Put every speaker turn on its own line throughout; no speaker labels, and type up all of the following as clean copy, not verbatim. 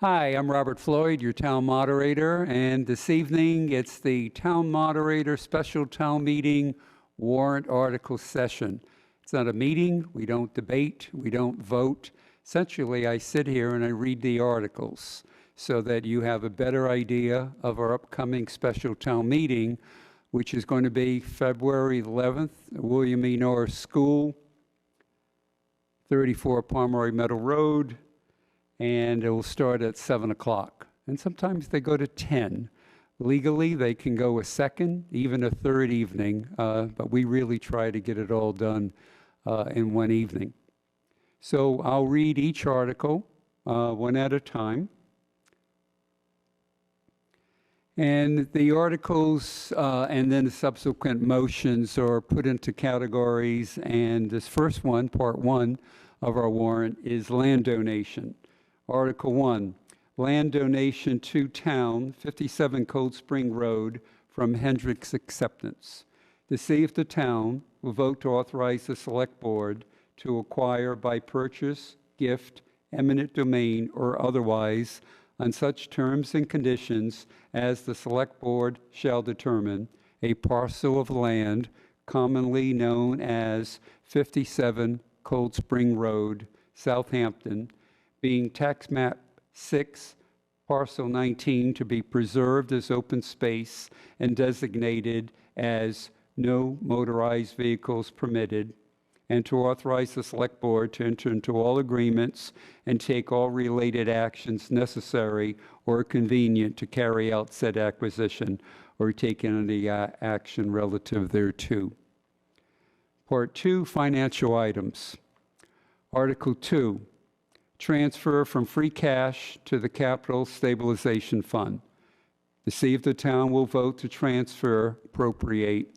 Hi, I'm Robert Floyd, your town moderator, and this evening it's the town moderator special town meeting warrant article session. It's not a meeting, we don't debate, we don't vote. Essentially, I sit here and I read the articles so that you have a better idea of our upcoming special town meeting, which is going to be February 11th, William E. Norris School, 34 Pomeroy Meadow Road, and it will start at 7 o'clock. And sometimes they go to 10. Legally, they can go a second, even a third evening, but we really try to get it all done in one evening. So I'll read each article one at a time. And the articles and then the subsequent motions are put into categories. And this first one, part one of our warrant, is land donation. Article 1, land donation to town, 57 Cold Spring Road, from Hendricks Acceptance. To see if the town will vote to authorize the Select Board to acquire by purchase, gift, eminent domain, or otherwise, on such terms and conditions as the Select Board shall determine, a parcel of land commonly known as 57 Cold Spring Road, Southampton, being tax map 6, parcel 19, to be preserved as open space and designated as no motorized vehicles permitted, and to authorize the Select Board to enter into all agreements and take all related actions necessary or convenient to carry out said acquisition or take any action relative thereto. Part 2, financial items. Article 2, transfer from free cash to the Capital Stabilization Fund. To see if the town will vote to transfer, appropriate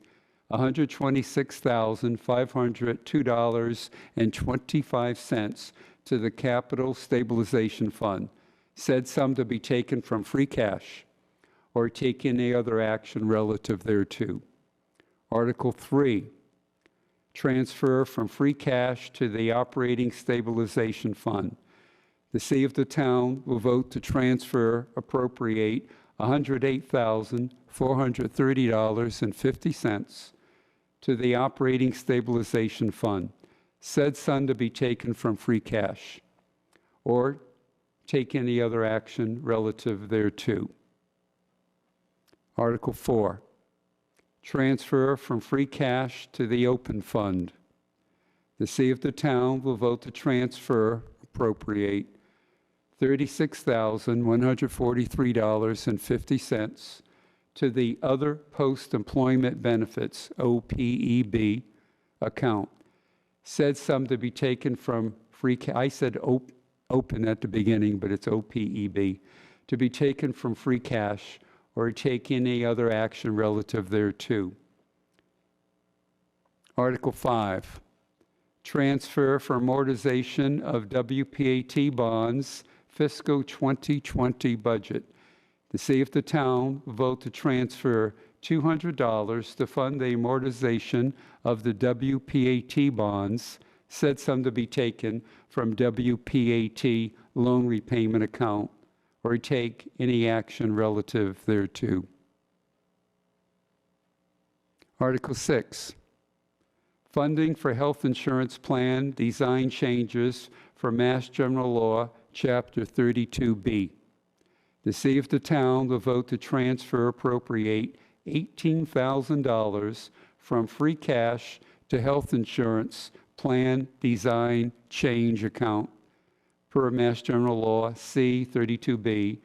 $126,502.25 to the Capital Stabilization Fund, said sum to be taken from free cash, or take any other action relative thereto. Article 3, transfer from free cash to the Operating Stabilization Fund. To see if the town will vote to transfer, appropriate $108,430.50 to the Operating Stabilization Fund, said sum to be taken from free cash, or take any other action relative thereto. Article 4, transfer from free cash to the Open Fund. To see if the town will vote to transfer, appropriate $36,143.50 to the Other Post-Employment Benefits, OPEB, account. Said sum to be taken from free cash. I said open at the beginning, but it's OPEB. To be taken from free cash or take any other action relative thereto. Article 5, transfer for amortization of WPAT bonds, fiscal 2020 budget. To see if the town will vote to transfer $200 to fund the amortization of the WPAT bonds, said sum to be taken from WPAT loan repayment account, or take any action relative thereto. Article 6, funding for health insurance plan design changes for Mass General Law, Chapter 32B. To see if the town will vote to transfer, appropriate $18,000 from free cash to health insurance plan design change account per Mass General Law C-32B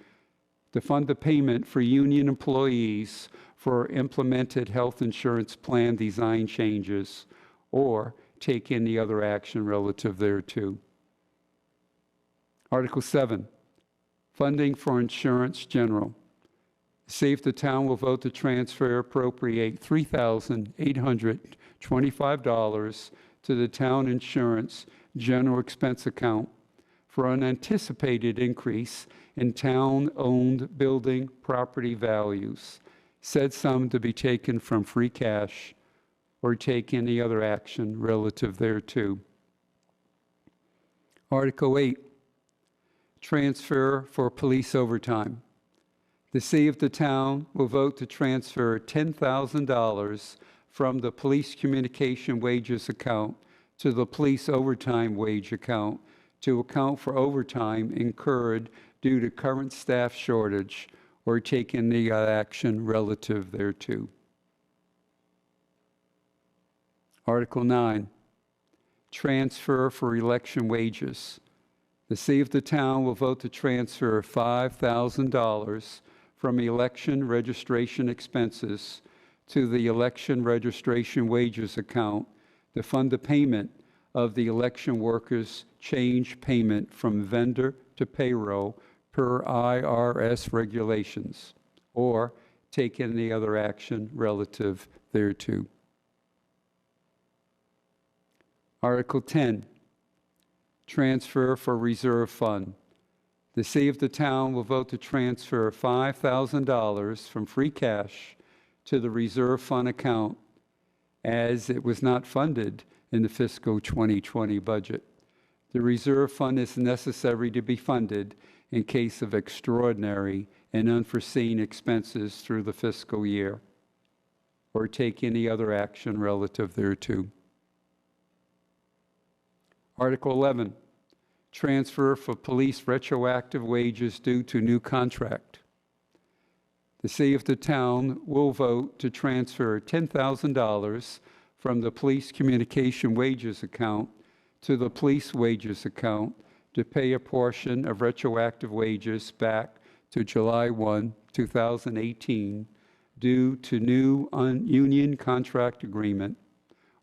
to fund the payment for union employees for implemented health insurance plan design changes, or take any other action relative thereto. Article 7, funding for insurance general. See if the town will vote to transfer, appropriate $3,825 to the town insurance general expense account for unanticipated increase in town-owned building property values. Said sum to be taken from free cash or take any other action relative thereto. Article 8, transfer for police overtime. To see if the town will vote to transfer $10,000 from the police communication wages account to the police overtime wage account to account for overtime incurred due to current staff shortage or take any action relative thereto. Article 9, transfer for election wages. To see if the town will vote to transfer $5,000 from election registration expenses to the election registration wages account to fund the payment of the election workers' change payment from vendor to payroll per IRS regulations, or take any other action relative thereto. Article 10, transfer for reserve fund. To see if the town will vote to transfer $5,000 from free cash to the reserve fund account as it was not funded in the fiscal 2020 budget. The reserve fund is necessary to be funded in case of extraordinary and unforeseen expenses through the fiscal year, or take any other action relative thereto. Article 11, transfer for police retroactive wages due to new contract. To see if the town will vote to transfer $10,000 from the police communication wages account to the police wages account to pay a portion of retroactive wages back to July 1, 2018 due to new union contract agreement,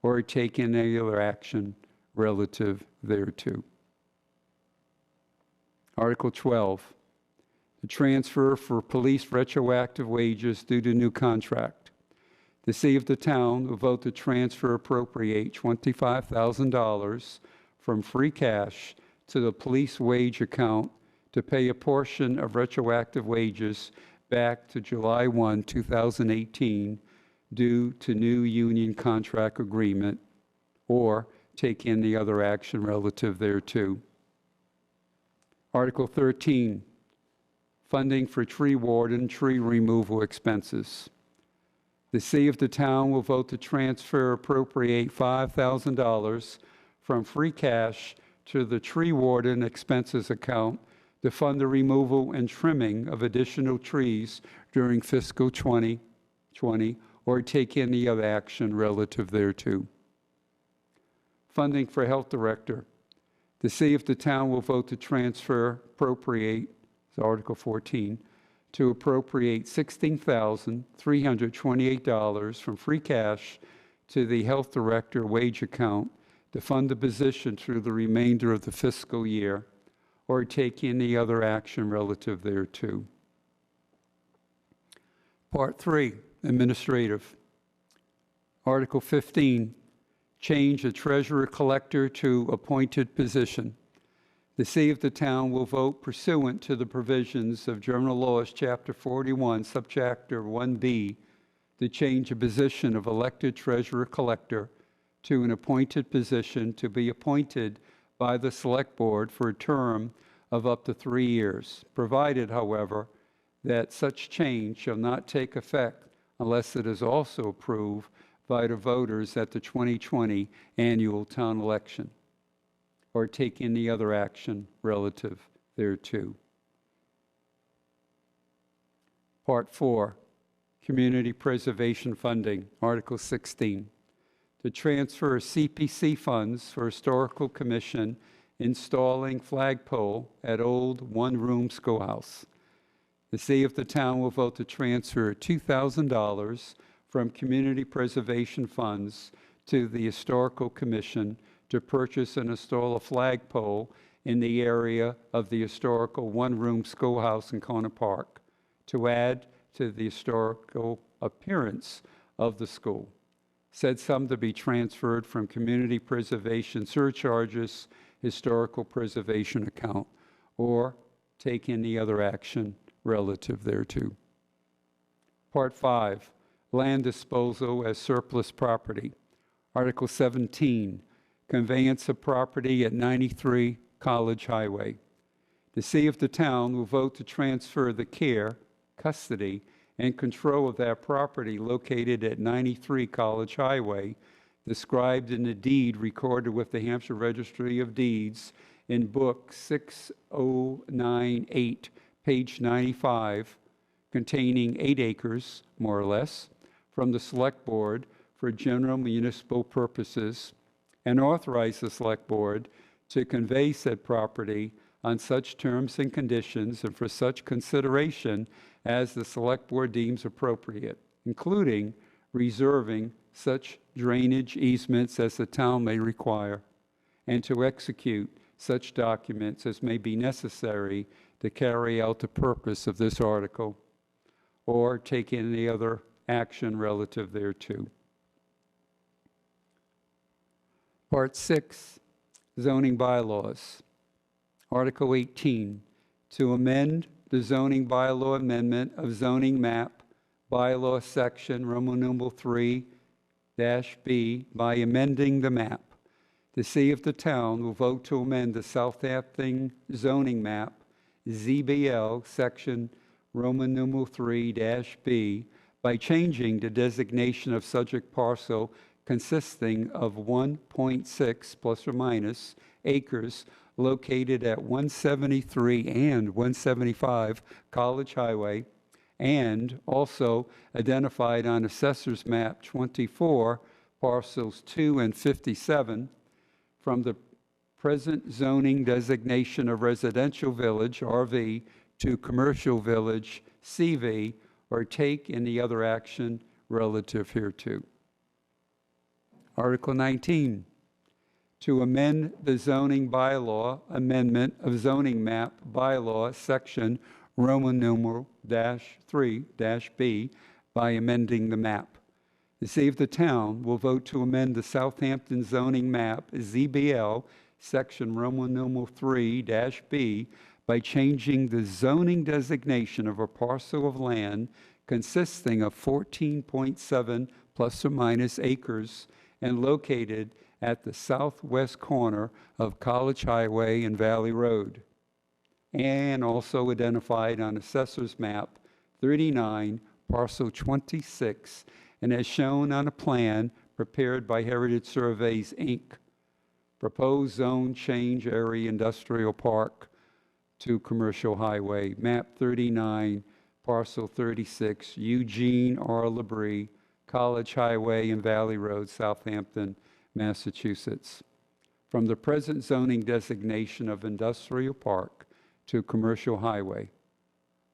or take any other action relative thereto. Article 12, the transfer for police retroactive wages due to new contract. To see if the town will vote to transfer appropriate $25,000 from free cash to the police wage account to pay a portion of retroactive wages back to July 1, 2018 due to new union contract agreement, or take any other action relative thereto. Article 13, funding for tree warden tree removal expenses. To see if the town will vote to transfer appropriate $5,000 from free cash to the tree warden expenses account to fund the removal and trimming of additional trees during fiscal 2020, or take any other action relative thereto. Funding for health director. To see if the town will vote to transfer, appropriate, it's Article 14, to appropriate $16,328 from free cash to the health director wage account to fund the position through the remainder of the fiscal year, or take any other action relative thereto. Part 3, administrative. Article 15, change the treasurer collector to appointed position. To see if the town will vote pursuant to the provisions of General Laws, Chapter 41, Subchapter 1B, to change the position of elected treasurer collector to an appointed position to be appointed by the Select Board for a term of up to 3 years, provided, however, that such change shall not take effect unless it is also approved by the voters at the 2020 annual town election, or take any other action relative thereto. Part 4, community preservation funding, Article 16, to transfer CPC funds for Historical Commission installing flagpole at old one-room schoolhouse. To see if the town will vote to transfer $2,000 from community preservation funds to the Historical Commission to purchase and install a flagpole in the area of the historical one-room schoolhouse in Kona Park to add to the historical appearance of the school. Said sum to be transferred from community preservation surcharges historical preservation account, or take any other action relative thereto. Part 5, land disposal as surplus property. Article 17, conveyance of property at 93 College Highway. To see if the town will vote to transfer the care, custody, and control of that property located at 93 College Highway, described in the deed recorded with the Hampshire Registry of Deeds in Book 6098, page 95, containing 8 acres, more or less, from the Select Board for general municipal purposes, and authorize the Select Board to convey said property on such terms and conditions and for such consideration as the Select Board deems appropriate, including reserving such drainage easements as the town may require, and to execute such documents as may be necessary to carry out the purpose of this article, or take any other action relative thereto. Part 6, Zoning Bylaws. Article 18, to amend the zoning bylaw amendment of zoning map bylaw section Roman numeral 3-B by amending the map. To see if the town will vote to amend the Southampton zoning map ZBL section Roman numeral 3-B by changing the designation of subject parcel consisting of 1.6 plus or minus acres located at 173 and 175 College Highway, and also identified on Assessor's Map 24, parcels 2 and 57, from the present zoning designation of residential village, RV, to commercial village, CV, or take any other action relative hereto. Article 19, to amend the zoning bylaw amendment of zoning map bylaw section Roman numeral -3-B by amending the map. To see if the town will vote to amend the Southampton zoning map ZBL section Roman numeral 3-B by changing the zoning designation of a parcel of land consisting of 14.7 plus or minus acres and located at the southwest corner of College Highway and Valley Road, and also identified on Assessor's Map 39, parcel 26, and as shown on a plan prepared by Heritage Surveys, Inc. Proposed zone change area industrial park to commercial highway, map 39, parcel 36, Eugene R. Labrie, College Highway and Valley Road, Southampton, Massachusetts. From the present zoning designation of industrial park to commercial highway,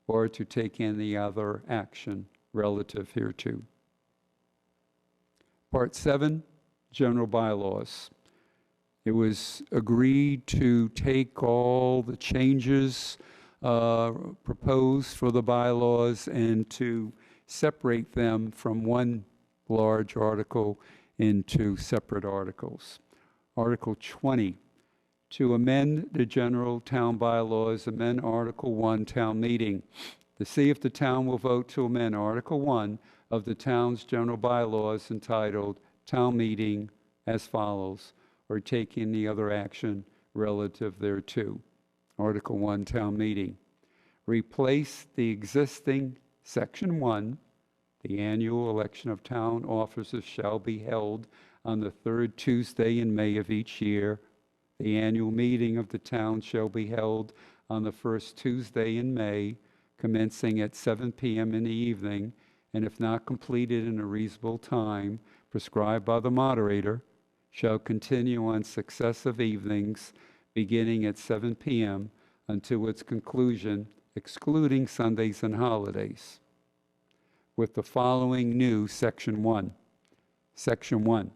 or to take any other action relative hereto. Part 7, General Bylaws. It was agreed to take all the changes proposed for the bylaws and to separate them from one large article into separate articles. Article 20, to amend the general town bylaws, amend Article 1, town meeting. To see if the town will vote to amend Article 1 of the town's general bylaws entitled Town Meeting as follows, or take any other action relative thereto. Article 1, town meeting. Replace the existing Section 1, the annual election of town officers shall be held on the third Tuesday in May of each year. The annual meeting of the town shall be held on the first Tuesday in May, commencing at 7 p.m. in the evening, and if not completed in a reasonable time prescribed by the moderator, shall continue on successive evenings beginning at 7 p.m. until its conclusion, excluding Sundays and holidays, with the following new Section 1. Section 1.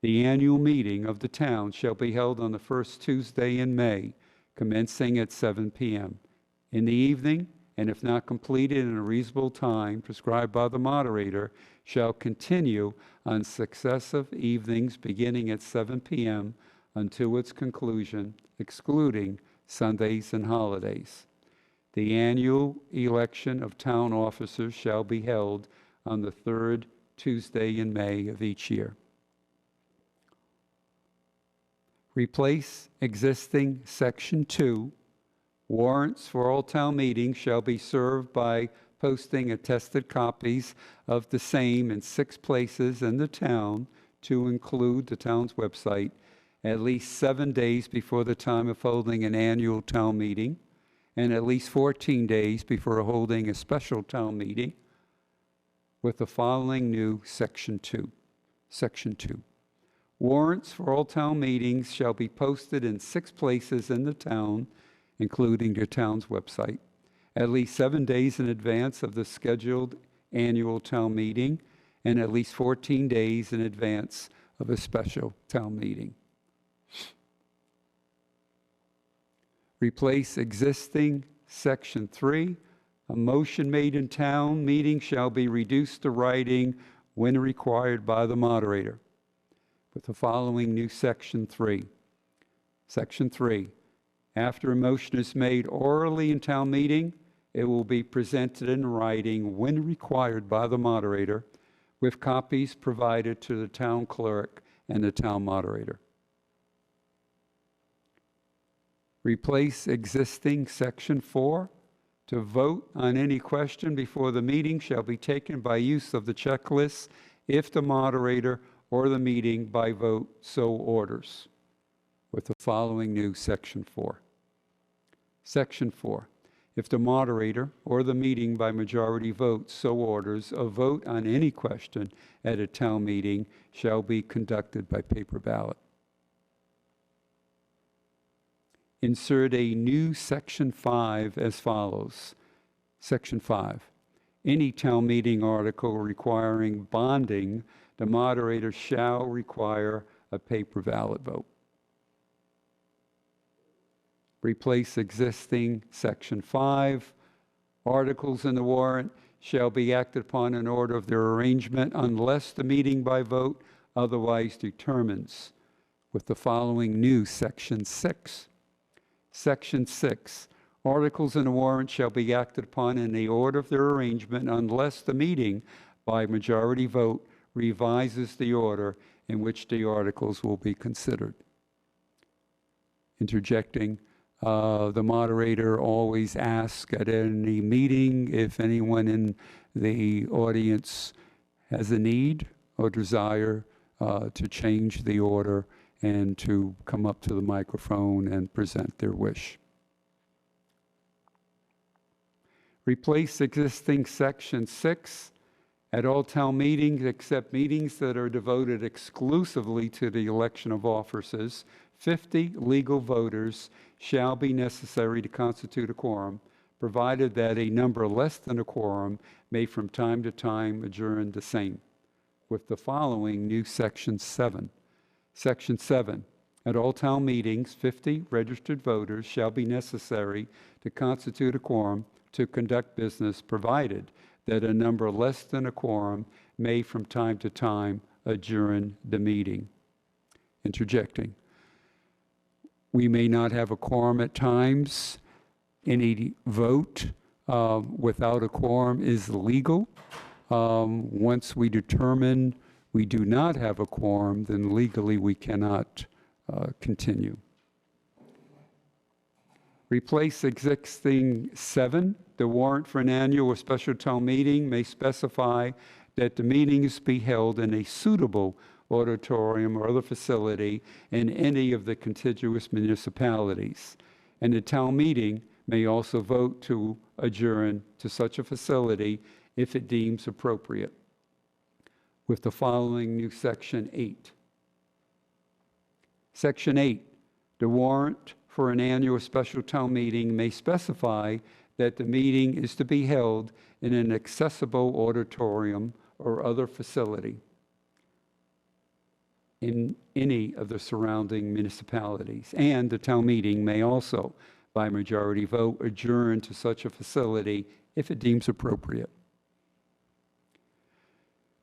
The annual meeting of the town shall be held on the first Tuesday in May, commencing at 7 p.m. in the evening, and if not completed in a reasonable time prescribed by the moderator, shall continue on successive evenings beginning at 7 p.m. until its conclusion, excluding Sundays and holidays. The annual election of town officers shall be held on the third Tuesday in May of each year. Replace existing Section 2, Warrants for all town meetings shall be served by posting attested copies of the same in 6 places in the town to include the town's website at least 7 days before the time of holding an annual town meeting and at least 14 days before holding a special town meeting with the following new Section 2. Section 2. Warrants for all town meetings shall be posted in 6 places in the town, including the town's website, at least 7 days in advance of the scheduled annual town meeting and at least 14 days in advance of a special town meeting. Replace existing Section 3. A motion made in town meeting shall be reduced to writing when required by the moderator, with the following new Section 3. Section 3. After a motion is made orally in town meeting, it will be presented in writing when required by the moderator, with copies provided to the town clerk and the town moderator. Replace existing Section 4. To vote on any question before the meeting shall be taken by use of the checklist if the moderator or the meeting by vote so orders, with the following new Section 4. Section 4. If the moderator or the meeting by majority vote so orders, a vote on any question at a town meeting shall be conducted by paper ballot. Insert a new Section 5 as follows. Section 5. Any town meeting article requiring bonding, the moderator shall require a paper ballot vote. Replace existing Section 5. Articles in the warrant shall be acted upon in order of their arrangement unless the meeting by vote otherwise determines, with the following new Section 6. Section 6. Articles in the warrant shall be acted upon in the order of their arrangement unless the meeting, by majority vote, revises the order in which the articles will be considered. Interjecting, the moderator always asks at any meeting if anyone in the audience has a need or desire to change the order and to come up to the microphone and present their wish. Replace existing Section 6. At all town meetings, except meetings that are devoted exclusively to the election of officers, 50 legal voters shall be necessary to constitute a quorum, provided that a number less than a quorum may from time to time adjourn the same, with the following new Section 7. Section 7. At all town meetings, 50 registered voters shall be necessary to constitute a quorum to conduct business, provided that a number less than a quorum may from time to time adjourn the meeting. Interjecting. We may not have a quorum at times. Any vote without a quorum is legal. Once we determine we do not have a quorum, then legally we cannot continue. Replace existing 7. The warrant for an annual or special town meeting may specify that the meetings be held in a suitable auditorium or other facility in any of the contiguous municipalities. And the town meeting may also vote to adjourn to such a facility if it deems appropriate, with the following new Section 8. Section 8. The warrant for an annual special town meeting may specify that the meeting is to be held in an accessible auditorium or other facility in any of the surrounding municipalities. And the town meeting may also, by majority vote, adjourn to such a facility if it deems appropriate.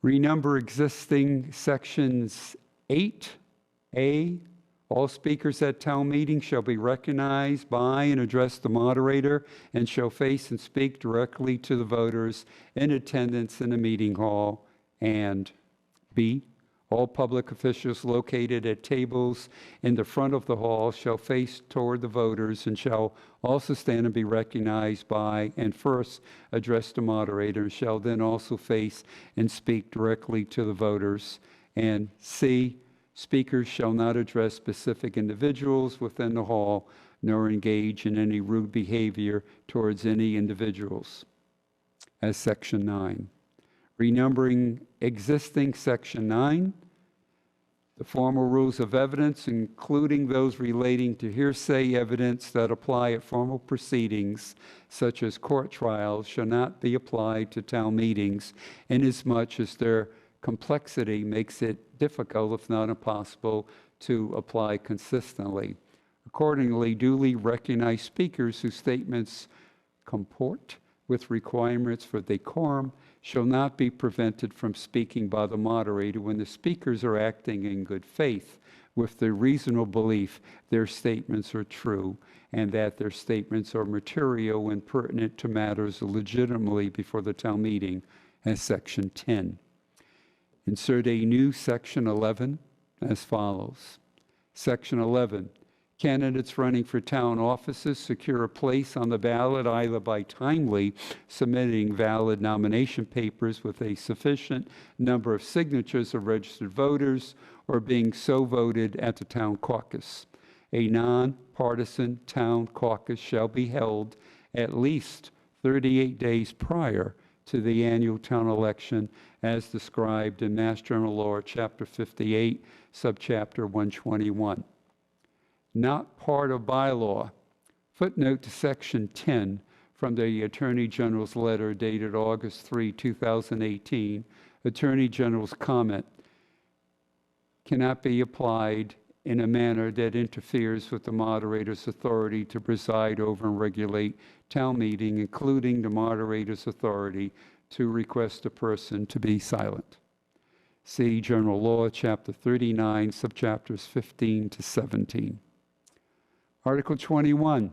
Renumber existing Sections 8A. All speakers at town meeting shall be recognized by and address the moderator and shall face and speak directly to the voters in attendance in the meeting hall. And B, All public officials located at tables in the front of the hall shall face toward the voters and shall also stand and be recognized by and first address the moderator, and shall then also face and speak directly to the voters. And C, speakers shall not address specific individuals within the hall, nor engage in any rude behavior towards any individuals. As Section 9. Renumbering existing Section 9, the formal rules of evidence, including those relating to hearsay evidence that apply at formal proceedings, such as court trials, shall not be applied to town meetings, inasmuch as their complexity makes it difficult, if not impossible, to apply consistently. Accordingly, duly recognized speakers whose statements comport with requirements for decorum shall not be prevented from speaking by the moderator when the speakers are acting in good faith with the reasonable belief their statements are true and that their statements are material and pertinent to matters legitimately before the town meeting, as Section 10. Insert a new Section 11 as follows. Section 11. Candidates running for town offices secure a place on the ballot either by timely submitting valid nomination papers with a sufficient number of signatures of registered voters or being so voted at the town caucus. A nonpartisan town caucus shall be held at least 38 days prior to the annual town election as described in Mass General Law, Chapter 58, Subchapter 121. Not part of bylaw. Footnote to Section 10 from the Attorney General's letter dated August 3, 2018. Attorney General's comment cannot be applied in a manner that interferes with the moderator's authority to preside over and regulate town meeting, including the moderator's authority to request a person to be silent. See General Law, Chapter 39, Subchapters 15 to 17. Article 21,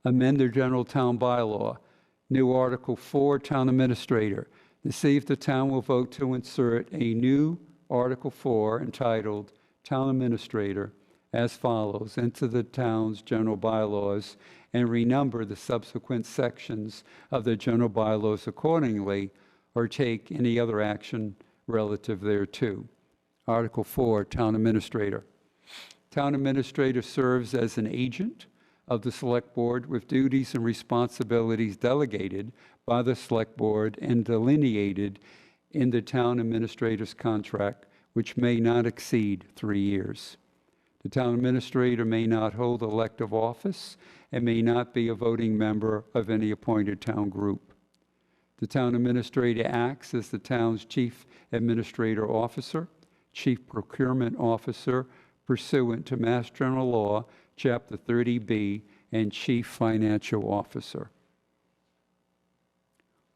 amend the general town bylaw. New Article 4, Town Administrator. To see if the town will vote to insert a new Article 4 entitled Town Administrator as follows into the town's general bylaws and renumber the subsequent sections of the general bylaws accordingly, or take any other action relative thereto. Article 4, Town Administrator. Town Administrator serves as an agent of the Select Board with duties and responsibilities delegated by the Select Board and delineated in the Town Administrator's contract, which may not exceed 3 years. The Town Administrator may not hold elective office and may not be a voting member of any appointed town group. The Town Administrator acts as the town's Chief Administrator Officer, Chief Procurement Officer, pursuant to Mass General Law, Chapter 30B, and Chief Financial Officer.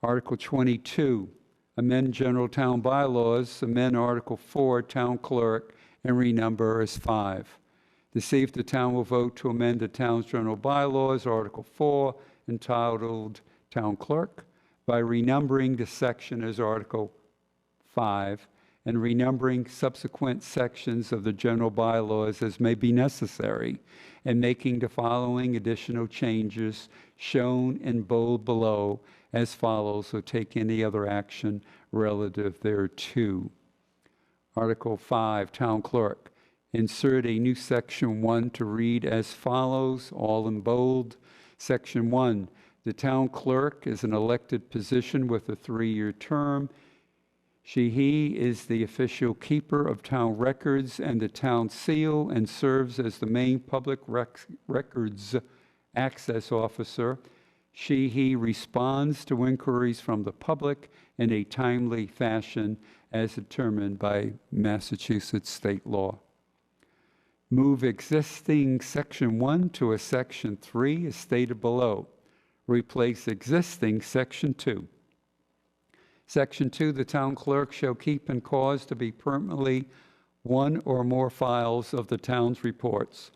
Article 22, amend general town bylaws, amend Article 4, Town Clerk, and renumber as 5. To see if the town will vote to amend the town's general bylaws, Article 4, entitled Town Clerk, by renumbering the section as Article 5, and renumbering subsequent sections of the general bylaws as may be necessary, and making the following additional changes shown in bold below as follows, or take any other action relative thereto. Article 5, Town Clerk. Insert a new Section 1 to read as follows, all in bold. Section 1, the Town Clerk is an elected position with a 3-year term. He is the official keeper of town records and the town seal and serves as the main public records access officer. He responds to inquiries from the public in a timely fashion as determined by Massachusetts state law. Move existing Section 1 to a Section 3 as stated below. Replace existing Section 2. Section 2, the town clerk shall keep and cause to be permanently one or more files of the town's reports,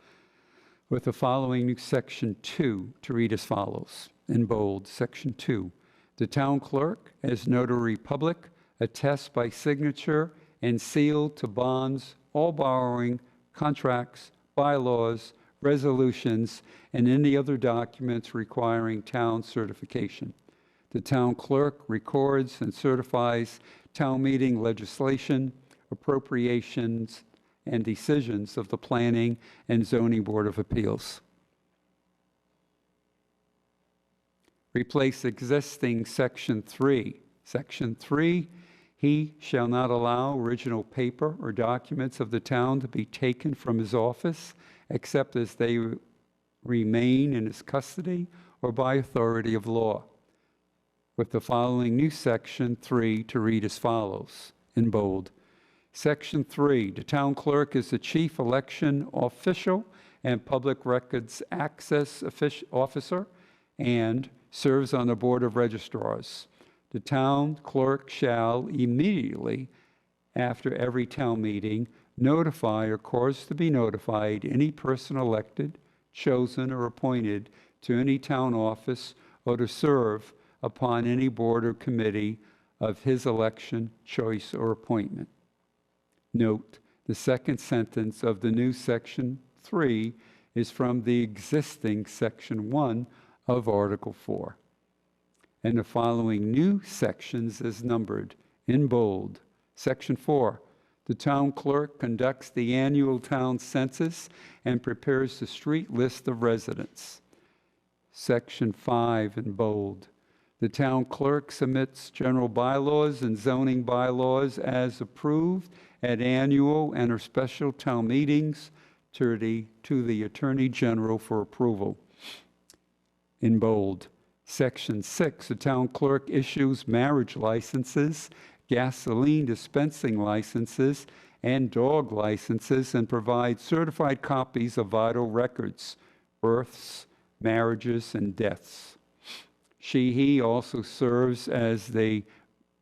with the following new Section 2 to read as follows, in bold, Section 2. The town clerk, as notary public, attests by signature and sealed to bonds, all borrowing, contracts, bylaws, resolutions, and any other documents requiring town certification. The town clerk records and certifies town meeting legislation, appropriations, and decisions of the Planning and Zoning Board of Appeals. Replace existing Section 3. Section 3, he shall not allow original paper or documents of the town to be taken from his office except as they remain in his custody or by authority of law. With the following new Section 3 to read as follows, in bold. Section 3, the town clerk is the chief election official and public records access officer and serves on the Board of Registrars. The town clerk shall immediately, after every town meeting, notify or cause to be notified any person elected, chosen, or appointed to any town office or to serve upon any board or committee of his election, choice, or appointment. Note, the second sentence of the new Section 3 is from the existing Section 1 of Article 4. And the following new sections is numbered in bold. Section 4, the town clerk conducts the annual town census and prepares the street list of residents. Section 5 in bold, the town clerk submits general bylaws and zoning bylaws as approved at annual and or special town meetings to the Attorney General for approval. In bold, Section 6, the town clerk issues marriage licenses, gasoline dispensing licenses, and dog licenses, and provides certified copies of vital records, births, marriages, and deaths. He also serves as the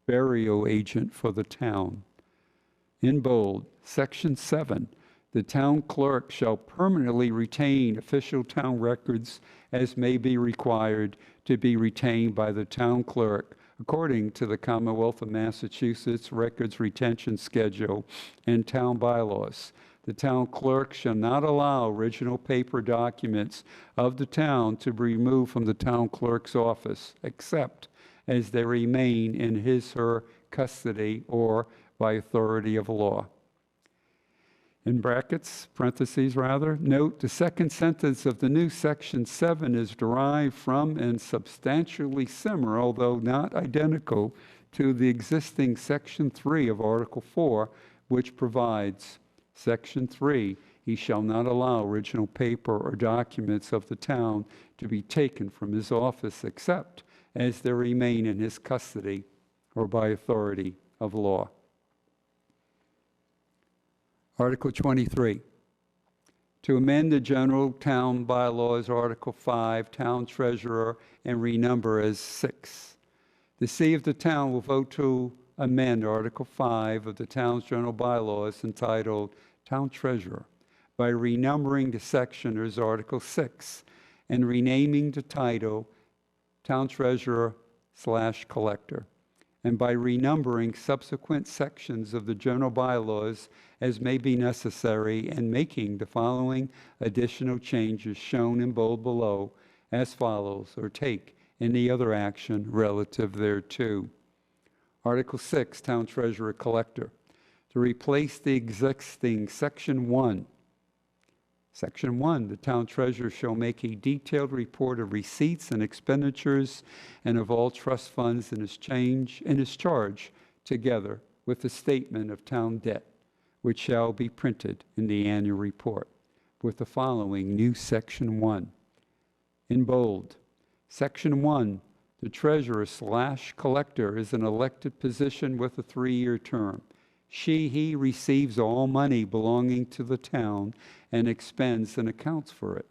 burial agent for the town. In bold, Section 7, the town clerk shall permanently retain official town records as may be required to be retained by the town clerk according to the Commonwealth of Massachusetts Records Retention Schedule and town bylaws. The town clerk shall not allow original paper documents of the town to be removed from the town clerk's office, except as they remain in his/her custody or by authority of law. In brackets, parentheses rather, note the second sentence of the new Section 7 is derived from and substantially similar, although not identical, to the existing Section 3 of Article 4, which provides, Section 3, he shall not allow original paper or documents of the town to be taken from his office except as they remain in his custody or by authority of law. Article 23, to amend the general town bylaws, Article 5, town treasurer, and renumber as 6. The see of the town will vote to amend Article 5 of the town's general bylaws entitled Town Treasurer by renumbering the section as Article 6 and renaming the title Town Treasurer/Collector, and by renumbering subsequent sections of the general bylaws as may be necessary, and making the following additional changes shown in bold below as follows, or take any other action relative thereto. Article 6, Town Treasurer Collector, to replace the existing Section 1. Section 1, the town treasurer shall make a detailed report of receipts and expenditures and of all trust funds in his charge, together with the statement of town debt, which shall be printed in the annual report, with the following new Section 1. In bold, Section 1, the treasurer/collector is an elected position with a 3-year term. He receives all money belonging to the town and expends and accounts for it.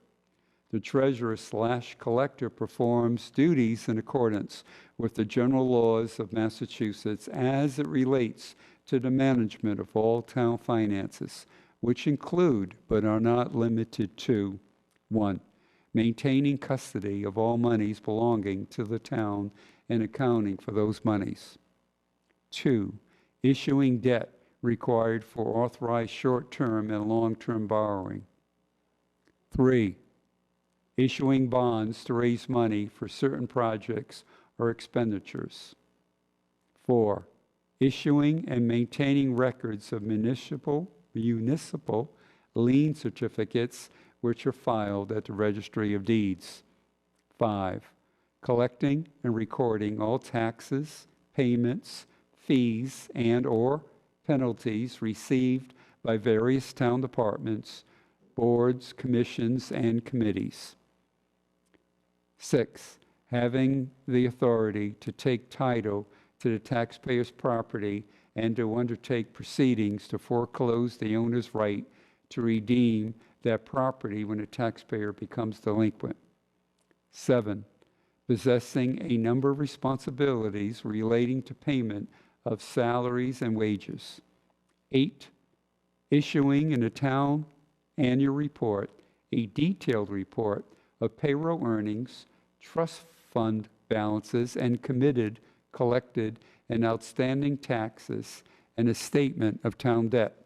The treasurer/collector performs duties in accordance with the general laws of Massachusetts as it relates to the management of all town finances, which include, but are not limited to, 1, maintaining custody of all monies belonging to the town and accounting for those monies. 2, issuing debt required for authorized short-term and long-term borrowing. 3, issuing bonds to raise money for certain projects or expenditures. 4, issuing and maintaining records of municipal lien certificates which are filed at the Registry of Deeds. 5, collecting and recording all taxes, payments, fees, and/or penalties received by various town departments, boards, commissions, and committees. 6, having the authority to take title to the taxpayer's property and to undertake proceedings to foreclose the owner's right to redeem that property when a taxpayer becomes delinquent. 7, possessing a number of responsibilities relating to payment of salaries and wages. 8, issuing in the town annual report a detailed report of payroll earnings, trust fund balances, and committed, collected, and outstanding taxes, and a statement of town debt.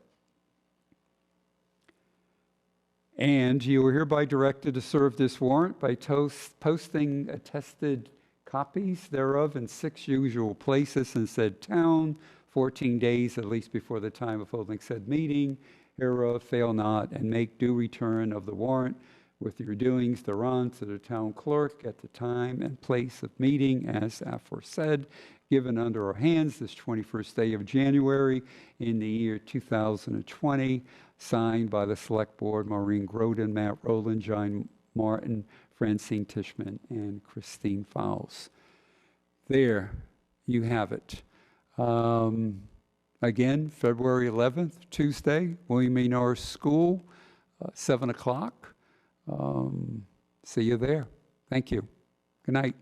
And you are hereby directed to serve this warrant by posting attested copies thereof in 6 usual places in said town, 14 days at least before the time of holding said meeting. Hereof fail not, and make due return of the warrant with your doings thereon to the town clerk at the time and place of meeting as aforesaid, given under our hands this 21st day of January in the year 2020, signed by the Select Board, Maureen Groden, Matt Rowland, John Martin, Francine Tishman, and Christine Fowles. There you have it. Again, February 11th, Tuesday, William A. Norris School, 7 o'clock. See you there. Thank you. Good night.